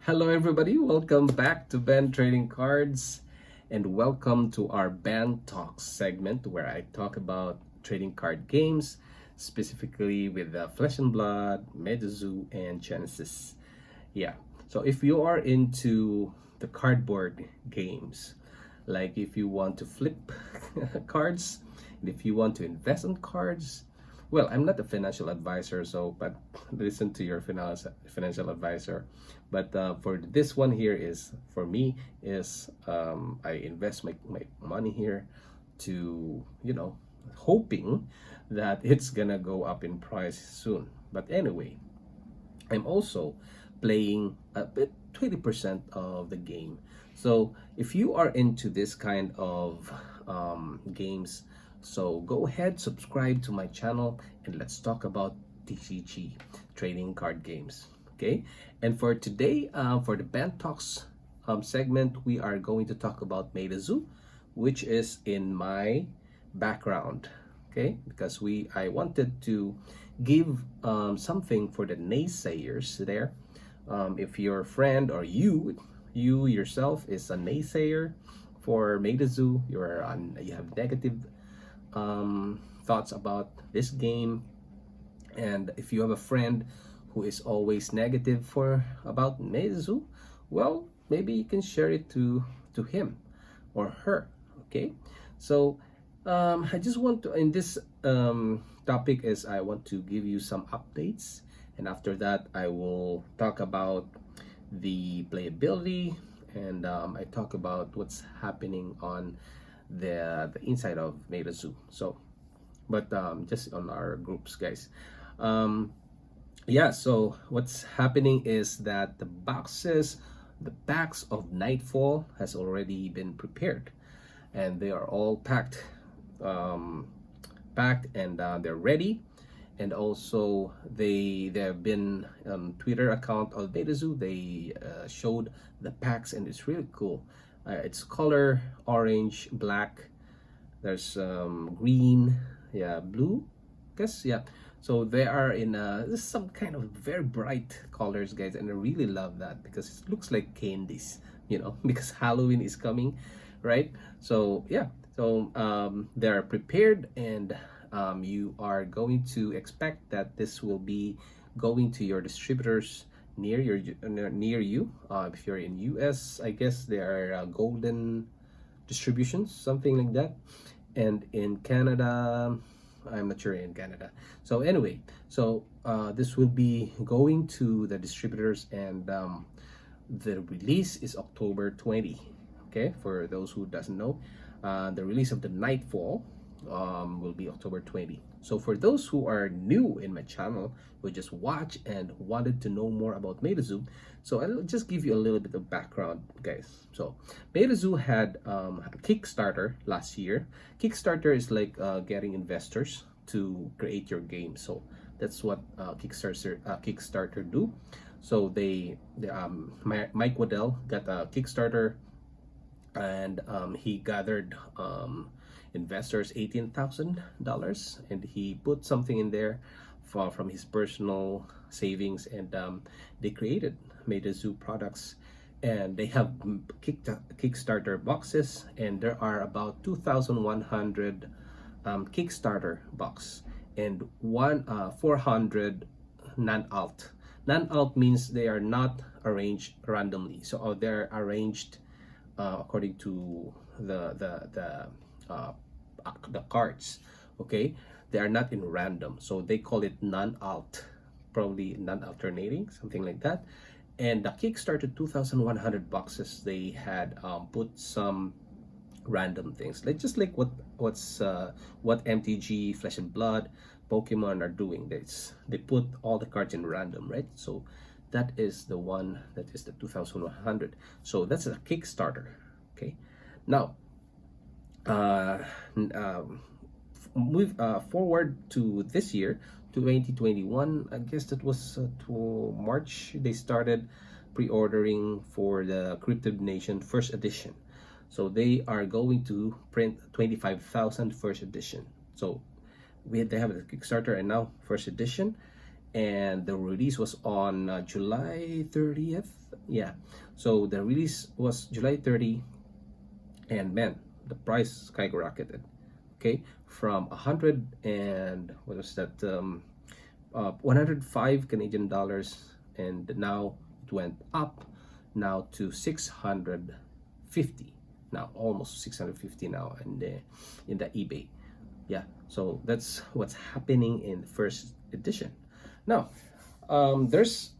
Hello everybody, welcome back to Ben Trading Cards and welcome to our Ben Talks segment where I talk about trading card games, specifically with Flesh and Blood, MetaZoo, and Genesis. Yeah, so if you are into the cardboard games, like if you want to flip cards, and if you want to invest on cards, well, I'm not a financial advisor, so but listen to your financial advisor. But for this one here is for me is I invest my money here to hoping that it's gonna go up in price soon. But anyway, I'm also playing a bit 20% of the game. So if you are into this kind of games, so go ahead, subscribe to my channel, and let's talk about TCG, trading card games. Okay, and for today, for the Band Talks segment, we are going to talk about MetaZoo, which is in my background. Okay, because I wanted to give something for the naysayers there. If your friend or you yourself is a naysayer for MetaZoo, you have negative thoughts about this game, and if you have a friend who is always negative for about MetaZoo, well, maybe you can share it to him or her. Okay, so I just want to in this topic is I want to give you some updates, and after that I will talk about the playability, and I talk about what's happening on the inside of MetaZoo. So, but just on our groups, guys. Yeah. So what's happening is that the packs of Nightfall has already been prepared, and they are all um, packed, and they're ready. And also they have been Twitter account of MetaZoo. They showed the packs, and it's really cool. It's color orange, black. There's green, yeah, blue. Guess yeah. So they are in this is some kind of very bright colors, guys, and I really love that because it looks like candies, because Halloween is coming, right? So yeah, so they're prepared, and you are going to expect that this will be going to your distributors near you. If you're in US, I guess there are golden distributions, something like that, and in Canada, I'm not sure in Canada. So anyway, so this will be going to the distributors, and the release is October 20. Okay, for those who doesn't know, the release of the Nightfall will be October 20. So for those who are new in my channel, who just watch and wanted to know more about MetaZoo, so I'll just give you a little bit of background, guys. So MetaZoo had a Kickstarter last year. Kickstarter is like getting investors to create your game. So that's what Kickstarter do. So Mike Waddell got a Kickstarter, and he gathered investors $18,000, and he put something in there from his personal savings, and they created MetaZoo products, and they have Kickstarter boxes, and there are about 2,100 Kickstarter box, and 400 non-alt. Non-alt means they are not arranged randomly, so they're arranged according to the cards. Okay, they are not in random, so they call it non-alt, probably non-alternating, something like that. And the Kickstarter 2,100 boxes, they had put some random things, like just like what MTG, Flesh and Blood, Pokemon are doing. They put all the cards in random, right? So that is the one, that is the 2,100. So that's a Kickstarter. Okay, now move forward to this year, 2021. I guess that was to March. They started pre-ordering for the Cryptid Nation first edition. So they are going to print 25,000 first edition. So they have a Kickstarter, and now first edition, and the release was on July 30th. Yeah, so the release was July 30, and man, the price skyrocketed. Okay, from 100 and what was that 105 Canadian dollars, and now it went up now to 650, now almost 650 now in the eBay. Yeah, so that's what's happening in the first edition. Now there's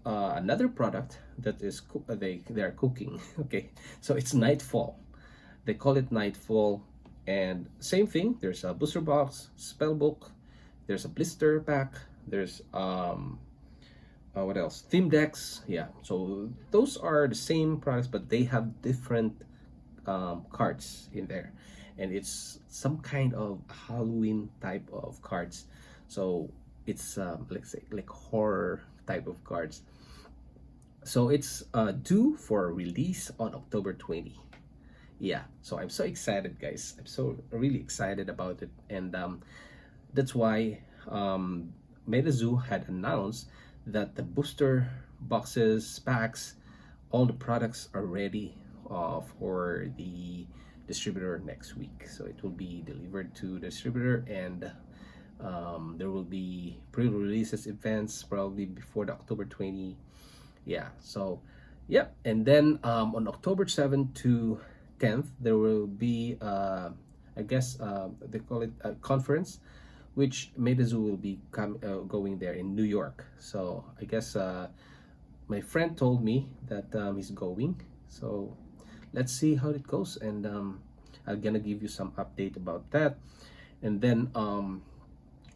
another product that is they're cooking. Okay, so it's Nightfall. They call it Nightfall, and same thing. There's a booster box, spell book, there's a blister pack, there's what else, theme decks. Yeah, so those are the same products, but they have different cards in there, and it's some kind of Halloween type of cards. So it's let's say like horror type of cards. So it's due for release on October 20. Yeah, so I'm so excited, guys. I'm so really excited about it, and that's why MetaZoo had announced that the booster boxes, packs, all the products are ready for the distributor next week. So it will be delivered to the distributor, and there will be pre-releases events probably before the October 20. Yeah, so yeah, and then on October 7th to 10th there will be I guess they call it a conference, which MetaZoo will be going there in New York. So I guess my friend told me that he's going, so let's see how it goes, and I'm gonna give you some update about that. And then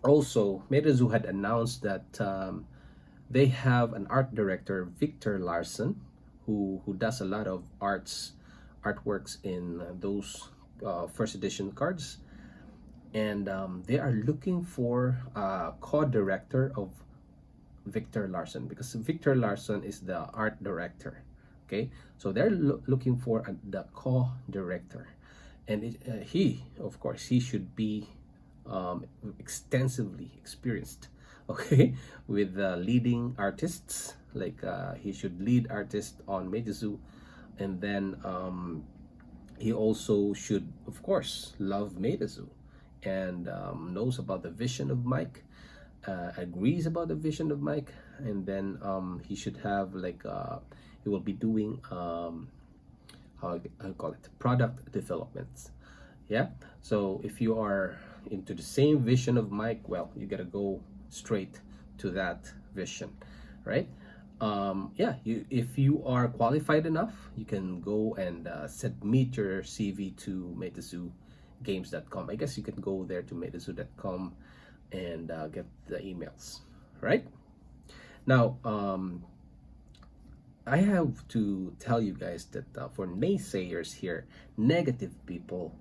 also MetaZoo had announced that they have an art director, Victor Larson, who does a lot of artworks in those first edition cards, and they are looking for a co-director of Victor Larson, because Victor Larson is the art director. Okay, so they're looking for the co-director, and he, of course, he should be extensively experienced, okay, with leading artists. Like he should lead artists on MetaZoo, and then he also should, of course, love MetaZoo, and knows about the vision of Mike, agrees about the vision of Mike, and then he should have like he will be doing how I call it, product developments. Yeah, so if you are into the same vision of Mike, well, you gotta go straight to that vision, right? Yeah, if you are qualified enough, you can go and submit your CV to MetaZooGames.com. I guess you can go there to MetaZoo.com and get the emails, right? Now, I have to tell you guys that for naysayers here, negative people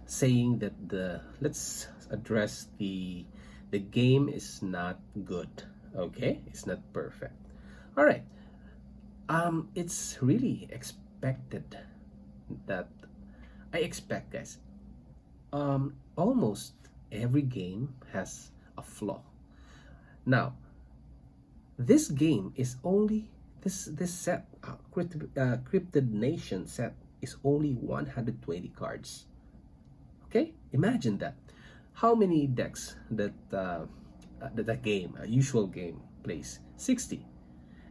saying that let's address the game is not good, okay? It's not perfect. All right. It's really expected that I expect, guys. Almost every game has a flaw. Now, this game is only this set, Cryptid Nation set, is only 120 cards. Okay, imagine that. How many decks that that game, a usual game, plays? 60.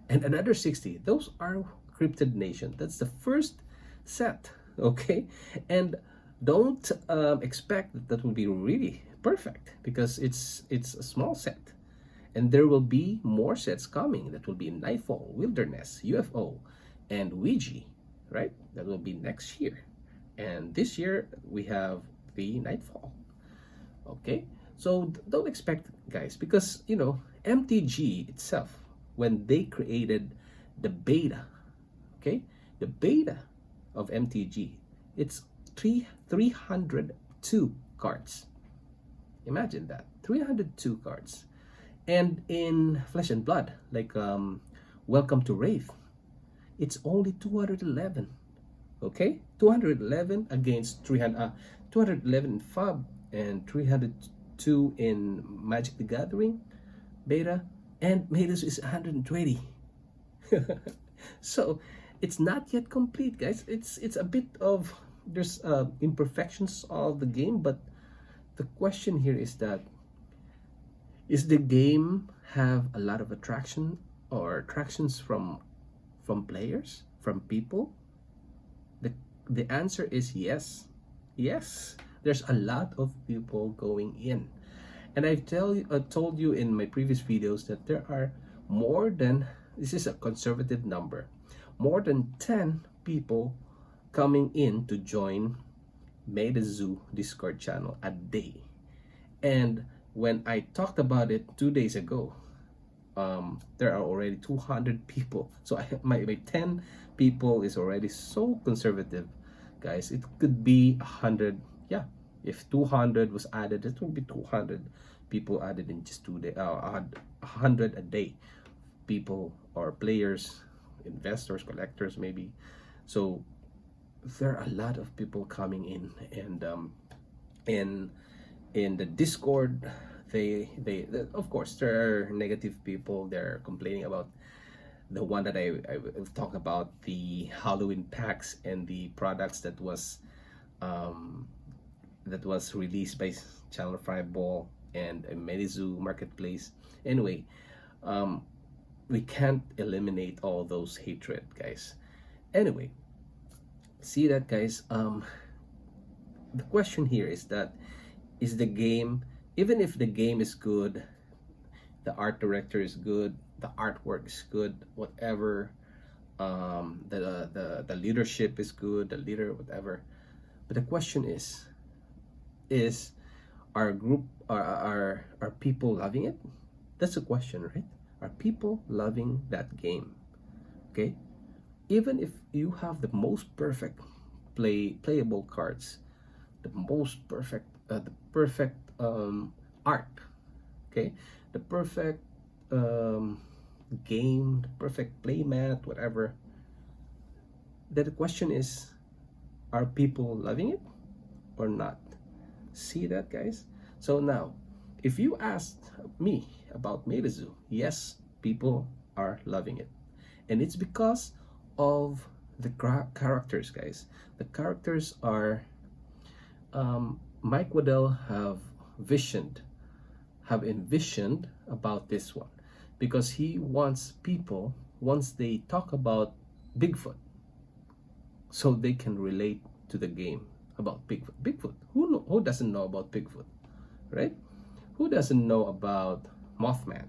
And another 60, those are Cryptid Nation. That's the first set, okay? And don't expect that will be really perfect, because it's a small set, and there will be more sets coming. That will be Nightfall, Wilderness, UFO, and Ouija, right? That will be next year. And this year we have the Nightfall. Okay, so don't expect, guys, because you know MTG itself, when they created the beta, okay, the beta of MTG, it's 302 cards. Imagine that, 302 cards. And in Flesh and Blood, like Welcome to Wraith, it's only 211. Okay, 211 against 211 in FUB, and 302 in Magic the Gathering beta, and MetaZoo is 120. So it's not yet complete, guys. It's a bit of, there's imperfections of the game, but the question here is that, is the game have a lot of attraction or attractions from players, from people? The answer is yes. Yes, there's a lot of people going in. And told you in my previous videos that there are more than, this is a conservative number, more than 10 people coming in to join MetaZoo Discord channel a day. And when I talked about it 2 days ago, there are already 200 people. So my 10 people is already so conservative, guys. It could be 100. Yeah, if 200 was added, it would be 200 people added in just 2 days. 100 a day, people or players, investors, collectors, maybe. So there are a lot of people coming in, and in the Discord, they of course there are negative people. They're complaining about the one that I've talked about, the Halloween packs and the products that was released by Channel Fireball and a MetaZoo marketplace. Anyway, we can't eliminate all those hatred, guys. Anyway, see that, guys. The question here is that, is the game, even if the game is good, the art director is good, the artwork is good, whatever, the leadership is good, the leader, whatever, but the question is our group, are people loving it? That's the question, right? Are people loving that game? Okay, even if you have the most perfect playable cards, the most perfect art, okay, the perfect game, the perfect playmat, whatever, the question is, are people loving it or not? See that, guys? So now, if you asked me about MetaZoo, yes, people are loving it, and it's because of the characters, guys. The characters are, Mike Waddell have envisioned about this one, because he wants people, once they talk about Bigfoot, so they can relate to the game about Bigfoot. Bigfoot, who doesn't know about Bigfoot, right? Who doesn't know about Mothman?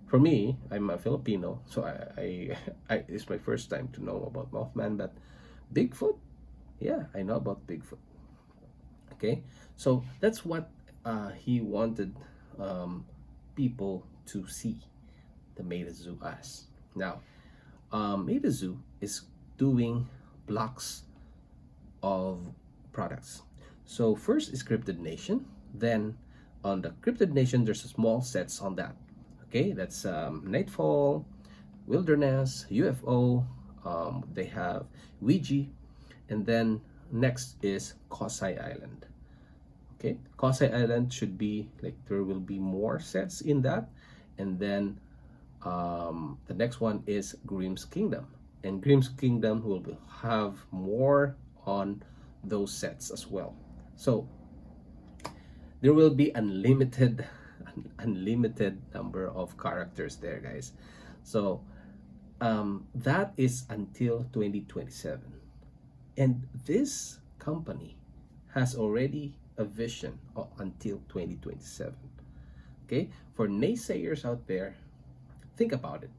For me, I'm a Filipino, so it's my first time to know about Mothman, but Bigfoot, yeah, I know about Bigfoot. Okay, so that's what he wanted people to see the MetaZoo as. Now, MetaZoo is doing blocks of products. So first is Cryptid Nation. Then on the Cryptid Nation, there's small sets on that. Okay, that's Nightfall, Wilderness, UFO. They have Ouija, and then next is Kosai Island. Okay, Kosai Island should be like, there will be more sets in that, and then the next one is Grimm's Kingdom, and Grimm's Kingdom will have more on those sets as well. So there will be unlimited number of characters there, guys. So that is until 2027, and this company has already a vision until 2027. Okay, for naysayers out there, think about it.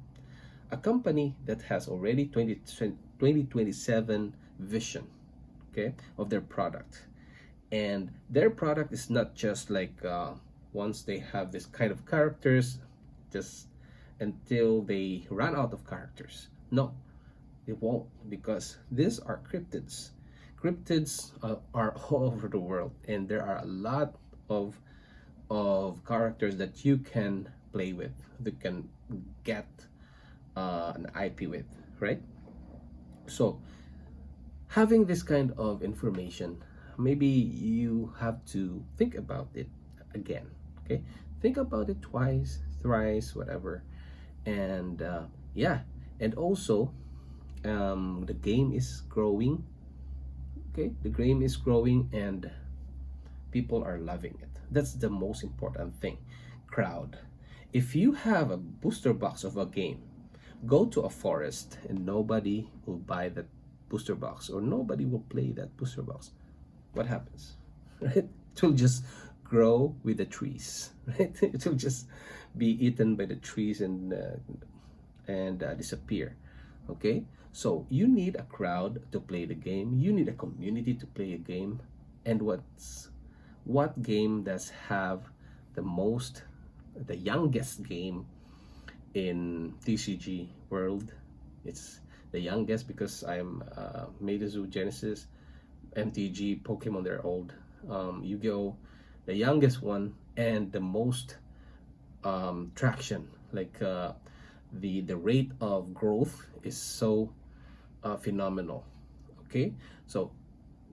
A company that has already 2027 vision, okay, of their product, and their product is not just like once they have this kind of characters, just until they run out of characters. No, it won't, because these are cryptids. Cryptids are all over the world, and there are a lot of characters that you can play with, that can get an IP with, right? So having this kind of information, maybe you have to think about it again. Okay, think about it twice, thrice, whatever. And yeah, and also the game is growing. Okay, the game is growing, and people are loving it. That's the most important thing. Crowd. If you have a booster box of a game, go to a forest and nobody will buy that booster box, or nobody will play that booster box. What happens? Right? It will just grow with the trees. Right? It will just be eaten by the trees and disappear. Okay, so you need a crowd to play the game, you need a community to play a game. And what game does have the youngest game in TCG world? It's the youngest because I'm MetaZoo, Genesis, MTG, Pokemon, they're old. Yu-Gi-Oh, the youngest one, and the most traction, like the rate of growth is so phenomenal. Okay, so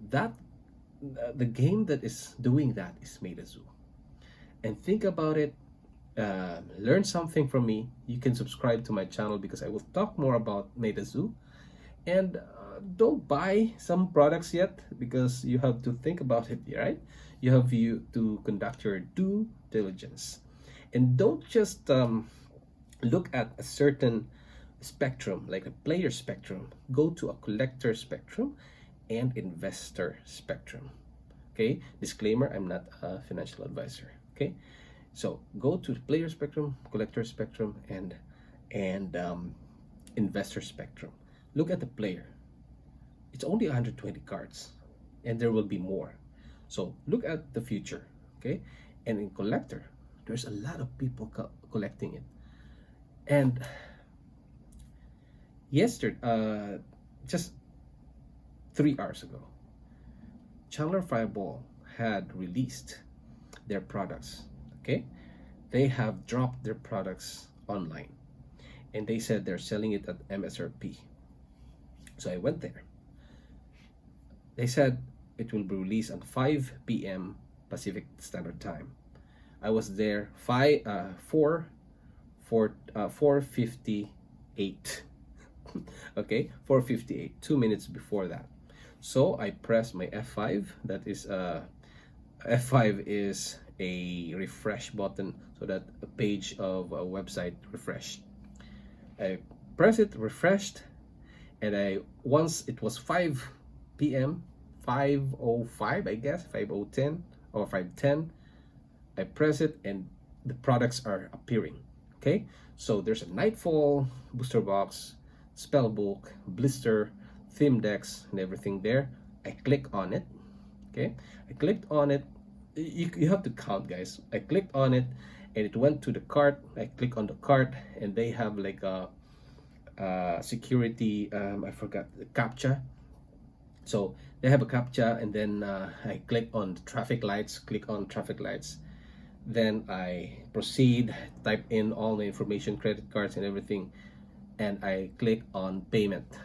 that the game that is doing that is MetaZoo. And think about it, learn something from me. You can subscribe to my channel because I will talk more about MetaZoo. And don't buy some products yet, because you have to think about it, right? You have to conduct your due diligence, and don't just look at a certain spectrum, like a player spectrum. Go to a collector spectrum and investor spectrum. Okay, disclaimer, I'm not a financial advisor. Okay, so go to the player spectrum, collector spectrum, and investor spectrum. Look at the player. It's only 120 cards, and there will be more. So look at the future. Okay, and in collector, there's a lot of people collecting it. And yesterday, just 3 hours ago, Chandler Fireball had released their products. Okay, they have dropped their products online, and they said they're selling it at MSRP. So I went there. They said it will be released at 5 p.m. Pacific Standard Time. I was there 4:58. Okay, 4:58, 2 minutes before that. So I pressed my F5. That is F5 is a refresh button, so that a page of a website refreshed. I pressed it, refreshed, and once it was 5 p.m. 5:05, I guess 5:10 or 5:10, I press it and the products are appearing. Okay, so there's a Nightfall booster box, spellbook, blister, theme decks, and everything there. I click on it. Okay, I clicked on it. You have to count, guys. I clicked on it and it went to the cart. I click on the cart and they have like a security, I forgot the CAPTCHA. So they have a CAPTCHA, and then I click on the traffic lights, then I proceed, type in all the information, credit cards and everything, and I click on payment,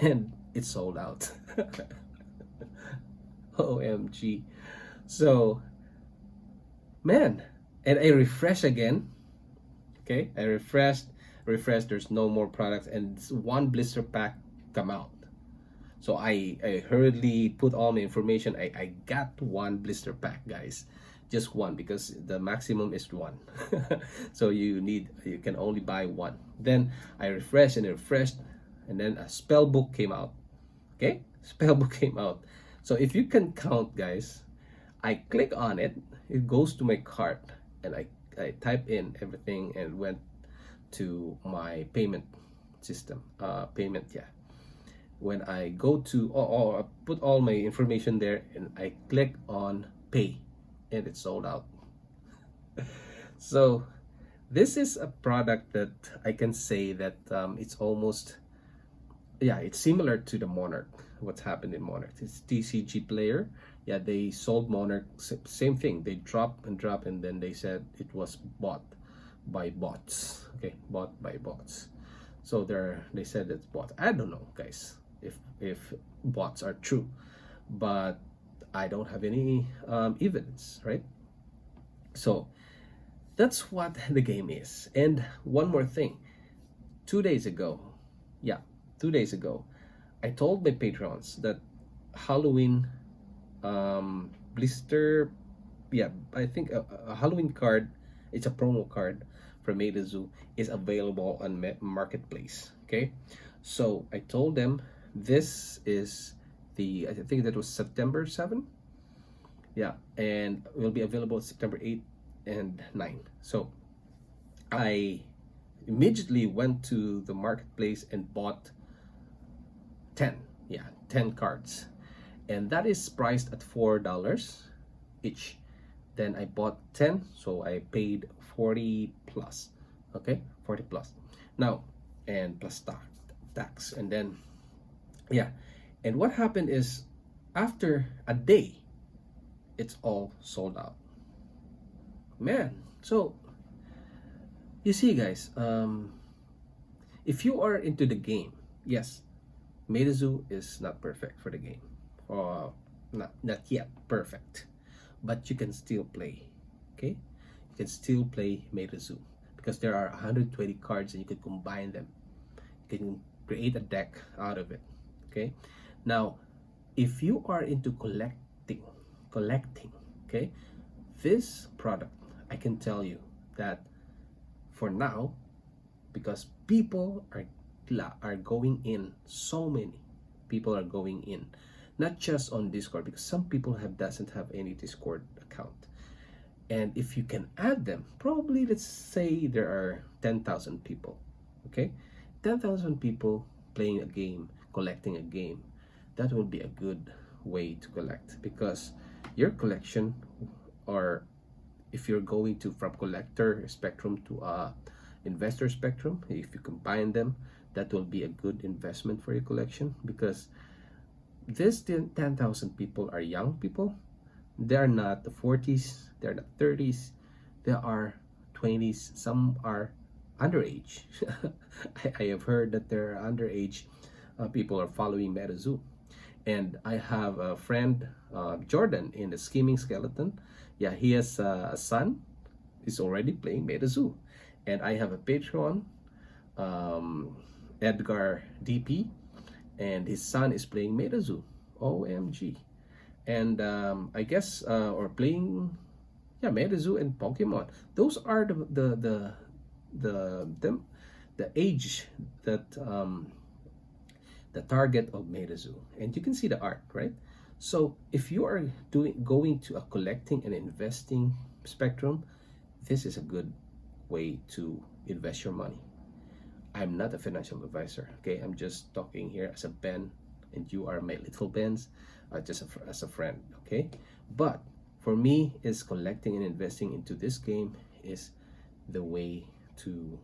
and it's sold out. OMG. So, man, and I refresh again. Okay, I refreshed, there's no more products, and one blister pack come out. So I hurriedly put all my information. I got one blister pack, guys, just one, because the maximum is one. So you can only buy one. Then I refreshed, and then a spell book came out. Okay, spell book came out. So if you can count, guys, I click on it, it goes to my cart, and I type in everything and went to my payment system. When I go to, I put all my information there and I click on pay, and it's sold out. So this is a product that I can say that it's almost, it's similar to the Monarch. What's happened in Monarch, it's TCG player. Yeah, they sold Monarch, same thing. They drop, and then they said it was bought by bots. Okay, bought by bots. So they said it's bought. I don't know, guys, if bots are true, but I don't have any evidence, right? So That's what the game is. And one more thing, 2 days ago, yeah, 2 days ago, I told my patrons that Halloween blister, yeah, I think a Halloween card, it's a promo card from MetaZoo, is available on Marketplace. Okay, so I told them this is I think that was September 7. Yeah, and will be available September 8 and 9. So I immediately went to the marketplace and bought 10, yeah, 10 cards, and that is priced at $4 each. Then I bought 10, so I paid 40 plus. Okay, 40 plus now, and plus tax. And then, yeah, and what happened is, after a day, it's all sold out, man. So you see, guys, if you are into the game, yes, MetaZoo is not perfect for the game, or not yet perfect, but you can still play. Okay, you can still play MetaZoo because there are 120 cards and you can combine them. You can create a deck out of it. Okay, now if you are into collecting, okay, this product, I can tell you that for now, because people are going in, so many people are going in, not just on Discord, because some people doesn't have any Discord account. And if you can add them, probably let's say there are 10,000 people. Okay, 10,000 people playing a game, collecting a game, that will be a good way to collect, because your collection, or if you're going to from collector spectrum to investor spectrum, if you combine them, that will be a good investment for your collection, because this 10,000 people are young people. They're not the 40s, they're not 30s, they are 20s, some are underage. I have heard that there are underage people are following MetaZoo. And I have a friend, Jordan, in the Scheming Skeleton. Yeah, he has a son, he's already playing MetaZoo. And I have a Patreon, Edgar DP, and his son is playing MetaZoo. OMG. And I guess, or playing, yeah, MetaZoo and Pokemon. Those are the age that the target of MetaZoo. And you can see the art, right? So if you are going to a collecting and investing spectrum, this is a good way to invest your money. I'm not a financial advisor, okay? I'm just talking here as a Ben, and you are my little Bens, just as a friend, okay? But for me, is collecting and investing into this game is the way to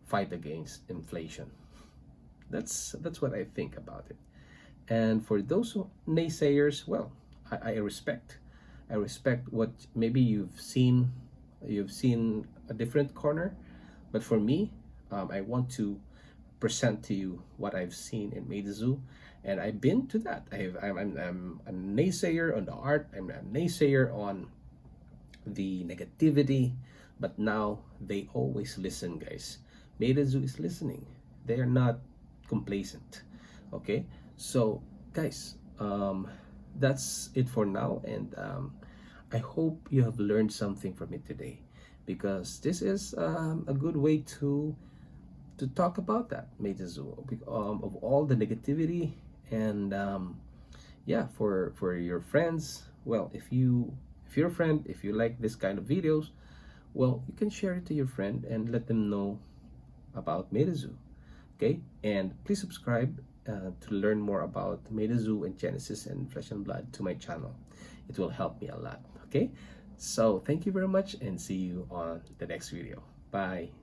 fight against inflation. That's what I think about it. And for those naysayers, well, I respect what maybe you've seen a different corner, but for me, I want to present to you what I've seen in MetaZoo, and I've been to that. I'm a naysayer on the art. I'm a naysayer on the negativity, but now they always listen, guys. MetaZoo is listening. They are not complacent. Okay, so guys, that's it for now, and I hope you have learned something from it today, because this is a good way to talk about that MetaZoo, of all the negativity. And yeah, for your friends, well, if you're a friend, if you like this kind of videos, well, you can share it to your friend and let them know about MetaZoo. Okay, and please subscribe to learn more about MetaZoo and Genesis and Flesh and Blood to my channel. It will help me a lot. Okay, so thank you very much, and see you on the next video. Bye.